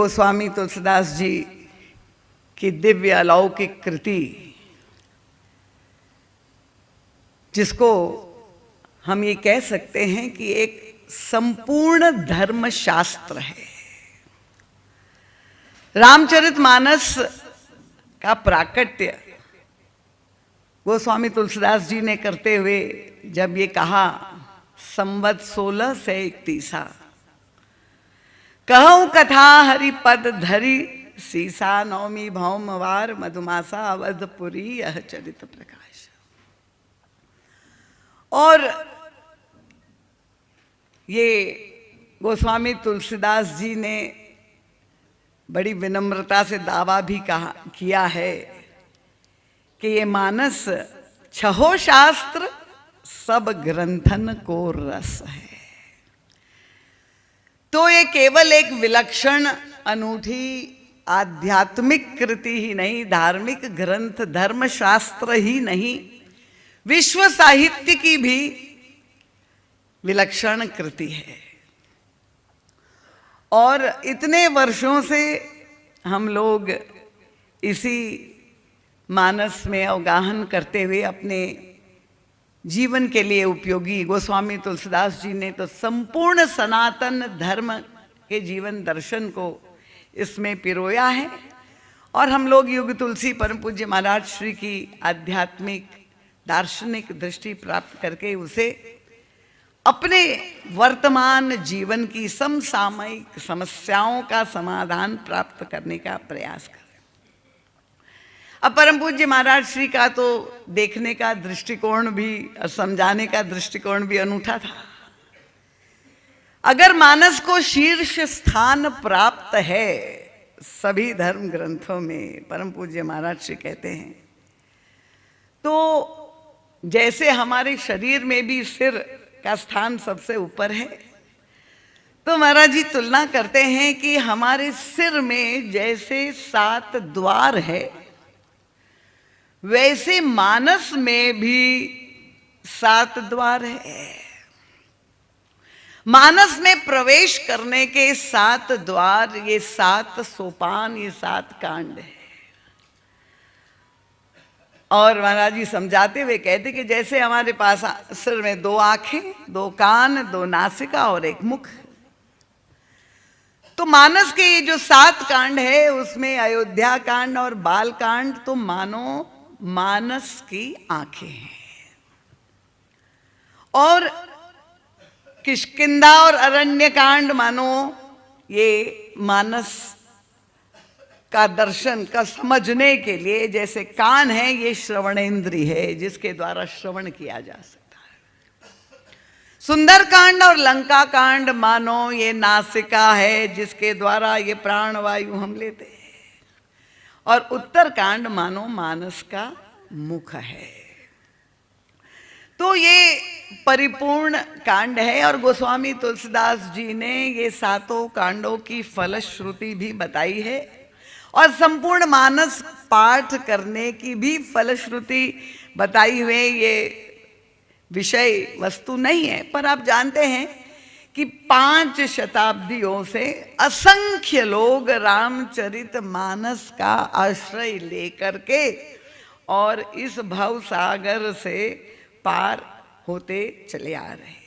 गोस्वामी तुलसीदास जी की दिव्य अलौकिक कृति, जिसको हम ये कह सकते हैं कि एक संपूर्ण धर्म शास्त्र है। रामचरितमानस का प्राकट्य गोस्वामी तुलसीदास जी ने करते हुए जब ये कहा, संवत 1631 कहूं कथा हरिपद धरी, सीसा नौमी भौमवार मधुमासा अवधपुरी यह चरित प्रकाश। और ये गोस्वामी तुलसीदास जी ने बड़ी विनम्रता से दावा भी किया है कि ये मानस छहो शास्त्र सब ग्रंथन को रस है। तो ये केवल एक विलक्षण अनूठी आध्यात्मिक कृति ही नहीं, धार्मिक ग्रंथ धर्मशास्त्र ही नहीं, विश्व साहित्य की भी विलक्षण कृति है। और इतने वर्षों से हम लोग इसी मानस में अवगाहन करते हुए अपने जीवन के लिए उपयोगी, गोस्वामी तुलसीदास जी ने तो संपूर्ण सनातन धर्म के जीवन दर्शन को इसमें पिरोया है। और हम लोग युग तुलसी परम पूज्य महाराज श्री की आध्यात्मिक दार्शनिक दृष्टि प्राप्त करके उसे अपने वर्तमान जीवन की समसामयिक समस्याओं का समाधान प्राप्त करने का प्रयास करें। अब परम पूज्य महाराज श्री का तो देखने का दृष्टिकोण भी और समझाने का दृष्टिकोण भी अनूठा था। अगर मानस को शीर्ष स्थान प्राप्त है सभी धर्म ग्रंथों में, परम पूज्य महाराज श्री कहते हैं, तो जैसे हमारे शरीर में भी सिर का स्थान सबसे ऊपर है, तो महाराज जी तुलना करते हैं कि हमारे सिर में जैसे 7 द्वार है, वैसे मानस में भी 7 द्वार है। मानस में प्रवेश करने के 7 द्वार, ये 7 सोपान, ये 7 कांड है। और महाराज जी समझाते हुए कहते कि जैसे हमारे पास सिर में 2 आंखें, 2 कान, 2 नासिका और 1 मुख, तो मानस के ये जो 7 कांड है उसमें अयोध्या कांड और बाल कांड तो मानो मानस की आंखें हैं, और किष्किंधा और अरण्य कांड मानो ये मानस का दर्शन का समझने के लिए, जैसे कान है ये श्रवणेंद्री है जिसके द्वारा श्रवण किया जा सकता है। सुंदर कांड और लंका कांड मानो ये नासिका है जिसके द्वारा ये प्राणवायु हम लेते हैं, और उत्तर कांड मानो मानस का मुख है। तो ये परिपूर्ण कांड है। और गोस्वामी तुलसीदास जी ने ये 7 कांडों की फलश्रुति भी बताई है, और संपूर्ण मानस पाठ करने की भी फलश्रुति बताई हुए ये विषय वस्तु नहीं है। पर आप जानते हैं कि 5 शताब्दियों से असंख्य लोग रामचरित मानस का आश्रय लेकर के और इस भव सागर से पार होते चले आ रहे हैं।